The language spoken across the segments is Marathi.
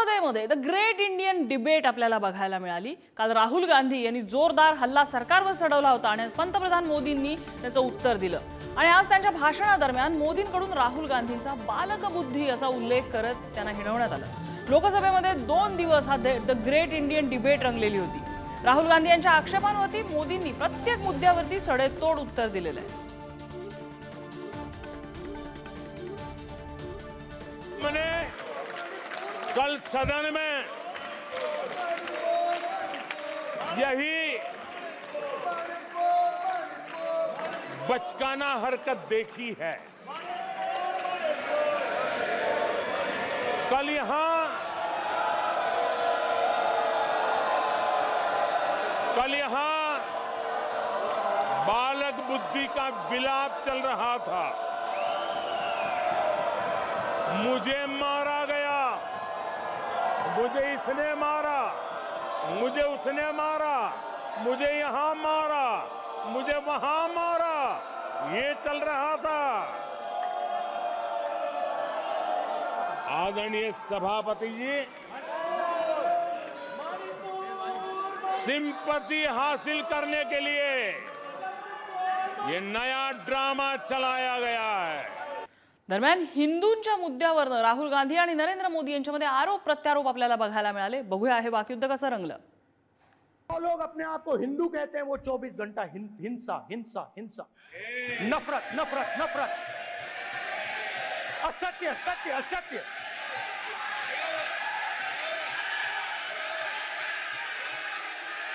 संसदेमध्ये द ग्रेट इंडियन डिबेट आपल्याला बघायला मिळाली। काल राहुल गांधी यांनी जोरदार हल्ला सरकारवर चढवला होता आणि पंतप्रधान मोदींनी त्याचं उत्तर दिलं। आणि आज त्यांच्या भाषणादरम्यान मोदींकडून राहुल गांधींचा बालकबुद्धी असा उल्लेख करत त्यांना हिणवण्यात आलं। लोकसभेमध्ये 2 दिवस हा द ग्रेट इंडियन डिबेट रंगलेली होती। राहुल गांधी यांच्या आक्षेपांवरती मोदींनी प्रत्येक मुद्द्यावरती सडेतोड उत्तर दिलेलं आहे। मैंने कल सदन में यही बचकाना हरकत देखी है। कल यहां बालक बुद्धि का विलाप चल रहा था। मुझे मारा गया, मुझे इसने मारा, मुझे उसने मारा, मुझे यहां मारा, मुझे वहां मारा, ये चल रहा था। आदरणीय सभापति जी, सिंपैथी हासिल करने के लिए ये नया ड्रामा चलाया गया है। दरम्यान हिंदूंच्या मुद्द्यावर राहुल गांधी आणि नरेंद्र मोदी यांच्यामध्ये आरोप प्रत्यारोप आपल्याला बघायला मिळाले। बघूया हे वाकयुद्ध कसं रंगलं। लोग अपने आप को हिंदू कहते हैं, वो 24 घंटा हिंसा हिंसा हिंसा, नफरत नफरत नफरत, असत्य सत्य असत्य।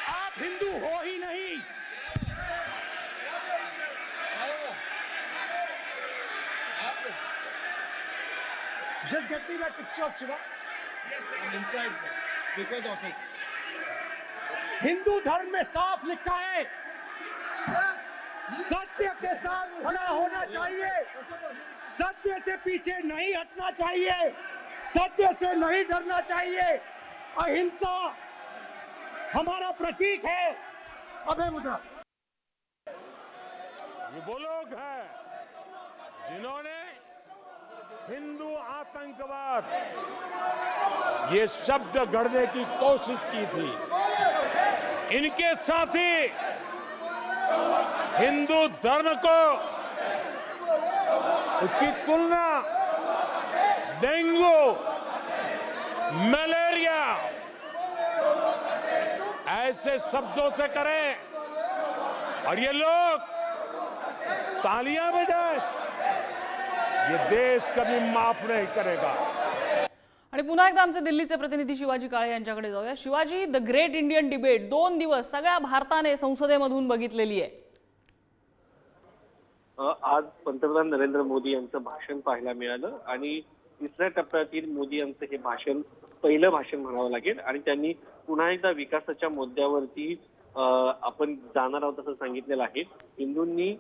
आप हिंदू हो ही नहीं। Just get me that picture of Shiva. Yes, I'm inside the speaker's office. Hindu धर्म में साफ लिखा है, सत्य के साथ खड़ा होना चाहिए, सत्य से पीछे नहीं हटना चाहिए, सत्य से नहीं डरना चाहिए। अहिंसा हमारा प्रतीक है। अभय मुद्रा। ये वो लोग हैं जिन्होंने हिंदू आतंकवाद ये शब्द गढ़ने की कोशिश की थी। इनके साथी हिंदू धर्म को उसकी तुलना डेंगू, मलेरिया ऐसे शब्दों से करें और ये लोग तालियां बजाएं, ये देश कभी माफ नहीं करेगा। आणि पुन्हा एकदा आमचे दिल्लीचे प्रतिनिधी शिवाजी काळे यांच्याकडे जाऊया। Shivaji, the great Indian debate 2 दिवस सगळ्या भारताने संसदेमधून बघितलेली आहे। आज पंतप्रधान नरेंद्र मोदी यांचं भाषण पाहायला मिळालं आणि तिसऱ्या टप्प्यातील मोदी यांचं हे भाषण पहिलं भाषण म्हणावं लागेल आणि त्यांनी पुन्हा एकदा विकासाच्या मुद्द्यावरती आपण जाणार आहोत असं सांगितलेलं आहे। हिंदूंनी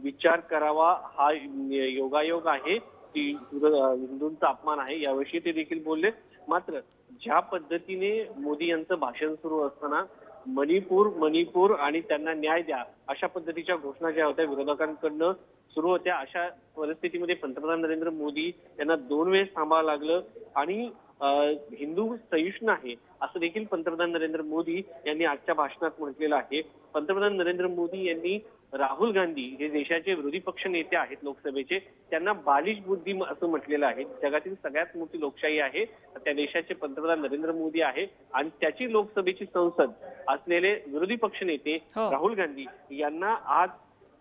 विचार करावा, हा योगायोग आहे की हिंदूंचा अपमान आहे, याविषयी ते देखील बोलले। मात्र ज्या पद्धतीने मोदी यांचं भाषण सुरू असताना मणिपूर आणि त्यांना न्याय द्या अशा पद्धतीच्या घोषणा ज्या होत्या विरोधकांकडनं सुरू होत्या, अशा परिस्थितीमध्ये पंतप्रधान नरेंद्र मोदी यांना 2 वेळेस थांबावं लागलं आणि हिंदू सहिष्णू आहे असं देखील पंतप्रधान नरेंद्र मोदी यांनी आजच्या भाषणात म्हटलेलं आहे। पंतप्रधान नरेंद्र मोदी यांनी राहुल गांधी हे देशाचे विरोधी पक्ष नेते आहेत लोकसभेचे, त्यांना बालिश बुद्धी असं म्हटलेलं आहे। जगातील सगळ्यात मोठी लोकशाही आहे, त्या देशाचे पंतप्रधान नरेंद्र मोदी आहे आणि त्याची लोकसभेची संसद असलेले विरोधी पक्ष नेते राहुल गांधी यांना आज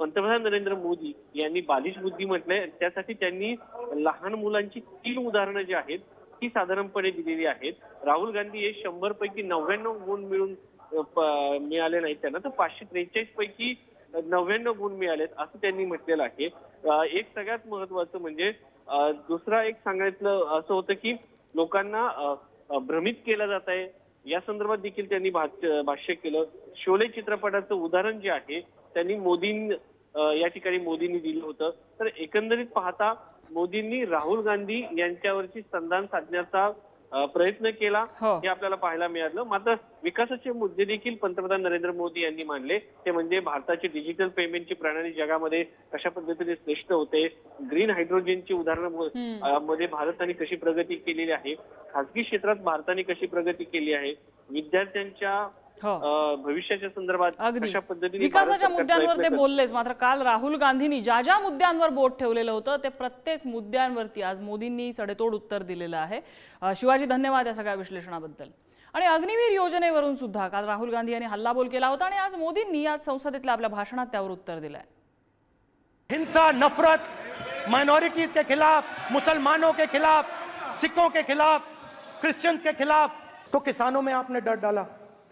पंतप्रधान नरेंद्र मोदी यांनी बालिश बुद्धी म्हटलंय। त्यासाठी त्यांनी लहान मुलांची 3 उदाहरणं जी आहेत ती साधारणपणे दिलेली आहेत। राहुल गांधी हे 100 पैकी 99 गुण मिळाले नाहीत त्यांना, तर 543 पैकी 99 गुण मिळालेत असं त्यांनी म्हटलेलं आहे। एक सगळ्यात महत्वाचं म्हणजे दुसरा एक सांगायचं असं होतं की लोकांना भ्रमित केलं जात आहे, या संदर्भात देखील त्यांनी भाष्य केलं। शोले चित्रपटाचं उदाहरण जे आहे त्यांनी या ठिकाणी मोदींनी दिलं होतं। तर एकंदरीत पाहता मोदींनी राहुल गांधी यांच्यावरची संधान साधण्याचा प्रयत्न केला हो. हे आपल्याला पाहायला मिळालं. मात्र विकासाचे मुद्दे देखील पंतप्रधान नरेंद्र मोदी यांनी मांडले. ते म्हणजे भारताची डिजिटल पेमेंटची प्रणाली जगामध्ये कशा पद्धतीने श्रेष्ठ होते, ग्रीन हायड्रोजनची उदाहरणं मध्ये भारताने कशी प्रगती केलेली आहे, खासगी क्षेत्रात भारताने कशी प्रगती केली आहे, विद्यार्थ्यांच्या हो भविष्याच्या संदर्भात अगदी कशा पद्धतीने विकासाच्या भारत सरकार मुद्द्यांवर प्रयत्न ते करते. बोललेच. मात्र काल राहुल गांधींनी ज्या ज्या मुद्द्यांवर बोट ठेवलेलं होतं ते प्रत्येक मुद्द्यांवरती आज मोदींनी सडेतोड उत्तर दिलेलं आहे. शिवाजी, धन्यवाद या सगळ्या विश्लेषणाबद्दल. आणि अग्निवीर योजनेवरून सुद्धा काल राहुल गांधी यांनी हल्लाबोल केला होता आणि आज मोदींनी आज संसदेतल्या आपल्या भाषणात त्यावर उत्तर दिलंय. हिंसा, नफरत, माइनॉरिटीज के खिलाफ, मुसलमानों के खिलाफ, सिखों के खिलाफ, क्रिश्चियंस के खिलाफ, तो किसानों में आपने डर डाला,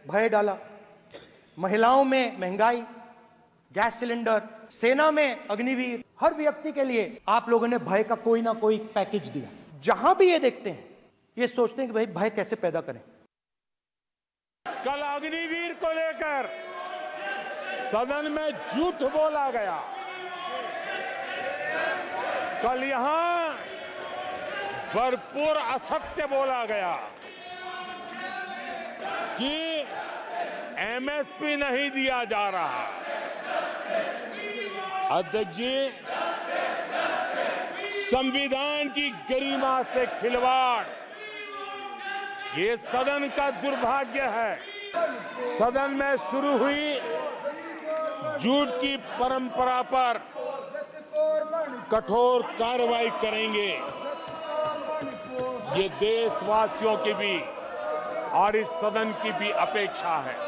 भय डाला, महिलाओं में महंगाई, गैस सिलेंडर, सेना में अग्निवीर, हर व्यक्ति के लिए आप लोगों ने भय का कोई ना कोई पैकेज दिया. जहां भी ये देखते हैं ये सोचते हैं कि भाई भय कैसे पैदा करें. कल अग्निवीर को लेकर सदन में झूठ बोला गया. कल यहां भरपूर असत्य बोला गया कि एमएसपी नहीं दिया जा रहा. अध्यक्ष जी, संविधान की गरिमा से खिलवाड़ ये सदन का दुर्भाग्य है. सदन में शुरू हुई झूठ की परंपरा पर कठोर कार्रवाई करेंगे. ये देशवासियों की भी और इस सदन की भी अपेक्षा है.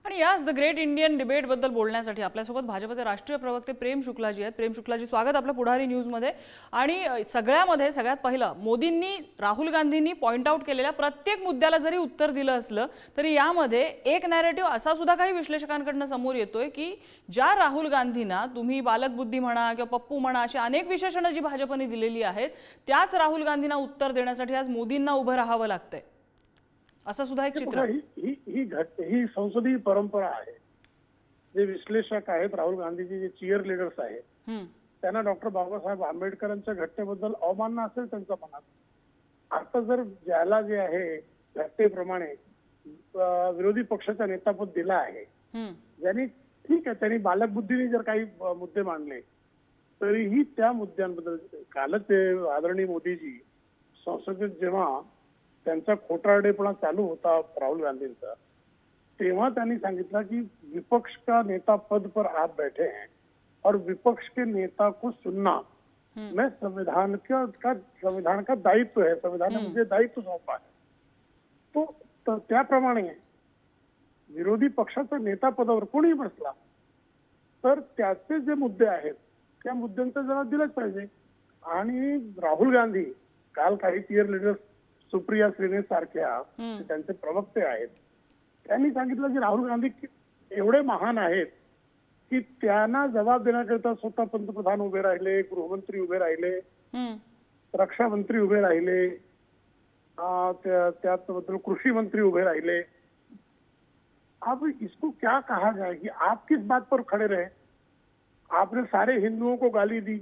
आणि याच द ग्रेट इंडियन डिबेट बद्दल बोलण्यासाठी आपल्यासोबत भाजपचे राष्ट्रीय प्रवक्ते प्रेम शुक्लाजी आहेत. प्रेम शुक्लाजी, स्वागत आपलं पुढारी न्यूजमध्ये. आणि सगळ्यात पहिलं मोदींनी राहुल गांधींनी पॉइंट आउट केलेल्या प्रत्येक मुद्द्याला जरी उत्तर दिलं असलं तरी यामध्ये एक नॅरेटिव्ह असा सुद्धा काही विश्लेषकांकडनं समोर येतोय की ज्या राहुल गांधींना तुम्ही बालकबुद्धी म्हणा किंवा पप्पू म्हणा अशी अनेक विशेषणं जी भाजपने दिलेली आहेत त्याच राहुल गांधींना उत्तर देण्यासाठी आज मोदींना उभं राहावं लागतंय, असं सुद्धा एक चित्र. ही संसदीय परंपरा आहे. जे विश्लेषक आहेत, राहुल गांधीजी जे चीयर लिडर्स आहेत, त्यांना डॉक्टर बाबासाहेब आंबेडकरांच्या घटनेबद्दल अवमानना असेल त्यांच्या मनात. आता जर ज्याला जे आहे घटनेप्रमाणे विरोधी पक्षाचा नेतापद दिला आहे, ज्यांनी ठीक आहे त्यांनी बालकबुद्धीने जर काही मुद्दे मांडले तरीही त्या मुद्द्यांबद्दल कालच ते आदरणीय मोदीजी संसदेत जेव्हा त्यांचा खोटारडेपणा चालू होता राहुल गांधींचा, तेव्हा त्यांनी सांगितलं की विपक्ष का नेता पद पर आप बैठे हैं और विपक्ष के नेता को सुनना मैं संविधान का दायित्व है, संविधान ने मुझे दायित्व सौंपा है. तो त्याप्रमाणे विरोधी पक्षाचा नेता पदावर कोणी बसला तर त्याचे जे मुद्दे आहेत त्या मुद्द्यांचा जवाब दिलाच पाहिजे. आणि राहुल गांधी काल काही टीयर लिडर्स सुप्रिया श्रीनेश सारख्या त्यांचे प्रवक्ते आहेत, त्यांनी सांगितलं की राहुल गांधी एवढे महान आहेत की त्यांना जबाब देण्याकरिता स्वतः पंतप्रधान उभे राहिले, गृहमंत्री उभे राहिले, रक्षा मंत्री उभे राहिले, त्याबद्दल कृषी मंत्री उभे राहिले. अब इसको क्या कहा जाए कि आप किस बात पर खड़े रहे? आपने सारे हिंदुओं को गाली दी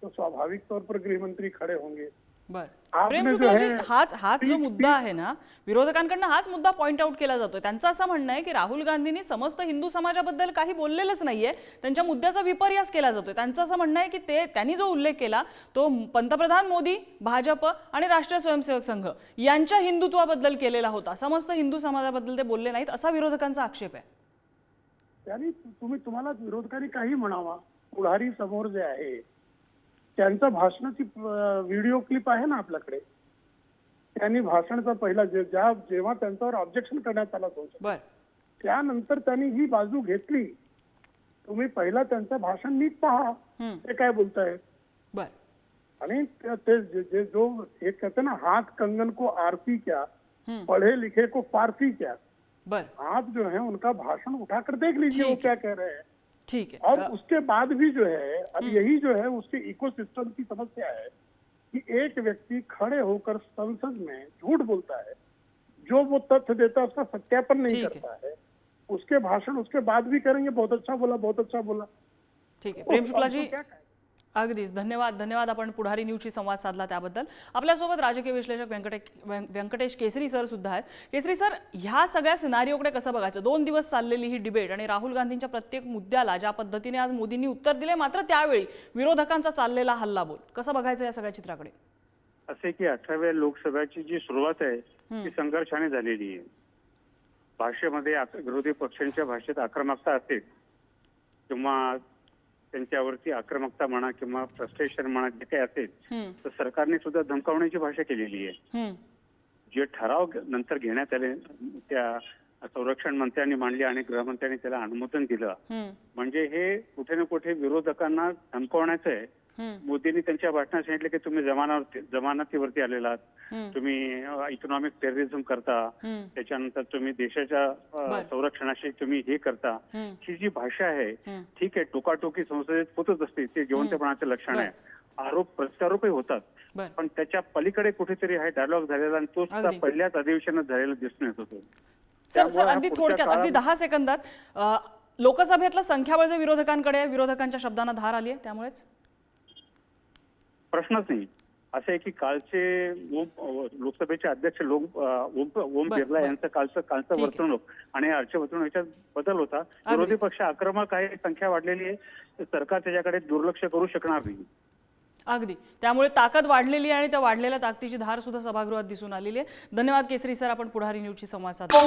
तो स्वाभाविक तौर पर गृहमंत्री खड़े होंगे. प्रेम शुक्लाजी, हाच जो मुद्दा आहे ना, विरोधकांकडनं हाच मुद्दा पॉइंट आउट केला जातोय. त्यांचं असं म्हणणं आहे की राहुल गांधींनी समस्त हिंदू समाजाबद्दल काही बोललेलंच नाहीये, त्यांच्या मुद्द्याचा विपर्यास केला जातोय. त्यांचं असं म्हणणं आहे की त्यांनी जो उल्लेख केला तो पंतप्रधान मोदी, भाजप आणि राष्ट्रीय स्वयंसेवक संघ यांच्या हिंदुत्वाबद्दल केलेला होता, समस्त हिंदू समाजाबद्दल ते बोलले नाहीत, असा विरोधकांचा आक्षेप आहे. त्यांनी तुम्हाला विरोधकांनी काही म्हणावा, पुढारी समोर जे आहे त्यांचा भाषणाची व्हिडिओ क्लिप आहे ना आपल्याकडे, त्यांनी भाषणाचा पहिला जेव्हा त्यांच्यावर ऑब्जेक्शन करण्यात आला त्यानंतर त्यांनी ही बाजू घेतली. तुम्ही पहिला त्यांचं भाषण नीट पहा ते काय बोलतायत. आणि ते जो एक कहते ना, हाथ कंगन को आरती क्या, पढ़े लिखे को फारसी क्या. आप जो है उनका भाषण उठाकर देख लीजिए वो क्या कह रहे हैं. ठीक है. और उसके बाद भी जो है अब यही जो है उसके इकोसिस्टम की समस्या है कि एक व्यक्ति खड़े होकर संसद में झूठ बोलता है, जो वो तथ्य देता है उसका सत्यापन नहीं करता है, उसके भाषण उसके बाद भी करेंगे बहुत अच्छा बोला, बहुत अच्छा बोला. ठीक है. प्रेम शुक्ला जी, अगदीच धन्यवाद आपण पुढारी न्यूजशी संवाद साधला त्याबद्दल. आपल्यासोबत राजकीय विश्लेषक व्यंकटेश केसरी सर सुद्धा आहेत. केसरी सर, ह्या सगळ्या सिनारिओकडे कसं बघायचं? 2 दिवस चाललेली ही डिबेट आणि राहुल गांधींच्या प्रत्येक मुद्द्याला ज्या पद्धतीने आज मोदींनी उत्तर दिले, मात्र त्यावेळी विरोधकांचा चाललेला हल्लाबोल, कसं बघायचं या सगळ्या चित्राकडे? असे की 18व्या लोकसभेची जी सुरुवात आहे ती संघर्षाने झालेली आहे. भाषेमध्ये विरोधी पक्षांच्या भाषेत आक्रमकता असेल किंवा त्यांच्यावरती आक्रमकता म्हणा किंवा फ्रस्ट्रेशन म्हणा जे काही असेल तर सरकारने सुद्धा धमकावण्याची भाषा केलेली आहे. जे ठराव नंतर घेण्यात आले त्या संरक्षण मंत्र्यांनी मांडले आणि गृहमंत्र्यांनी त्याला अनुमोदन दिलं. म्हणजे हे कुठे ना कुठे विरोधकांना धमकावण्याचं आहे. मोदींनी त्यांच्या भाषणात सांगितलं की तुम्ही जमानतीवरती आलेला आहात, तुम्ही इकॉनॉमिक टेररिझम करता, त्याच्यानंतर तुम्ही देशाच्या संरक्षणाशी तुम्ही हे करता. ही जी भाषा आहे ठीक आहे, टोकाटोकी संसदेत होतच असते, ते जिवंतपणाचं लक्षण आहे. आरोप प्रत्यारोपही होतात, पण त्याच्या पलीकडे कुठेतरी हा डायलॉग झालेला आणि तो सुद्धा पहिल्याच अधिवेशनात झालेला दिसून येत होतो. सर अगदी थोडक्यात, अगदी 10 सेकंदात, लोकसभेतलं संख्याबळ जे विरोधकांकडे, विरोधकांच्या शब्दांना धार आली आहे त्यामुळेच प्रश्नच नाही. असं आहे की कालचे लोकसभेचे अध्यक्ष ओम बिर्ला यांचं कालचं वर्तणूक आणि आजच्या वर्तणूक याच्यात बदल होता. विरोधी पक्ष आक्रमक आहे, संख्या वाढलेली आहे, सरकार त्याच्याकडे दुर्लक्ष करू शकणार नाही. अगदी त्यामुळे ताकद वाढलेली आहे आणि त्या वाढलेल्या ताकदीची धार सुद्धा सभागृहात दिसून आलेली आहे. धन्यवाद केसरी सर, आपण पुढारी न्यूजशी संवाद साधला.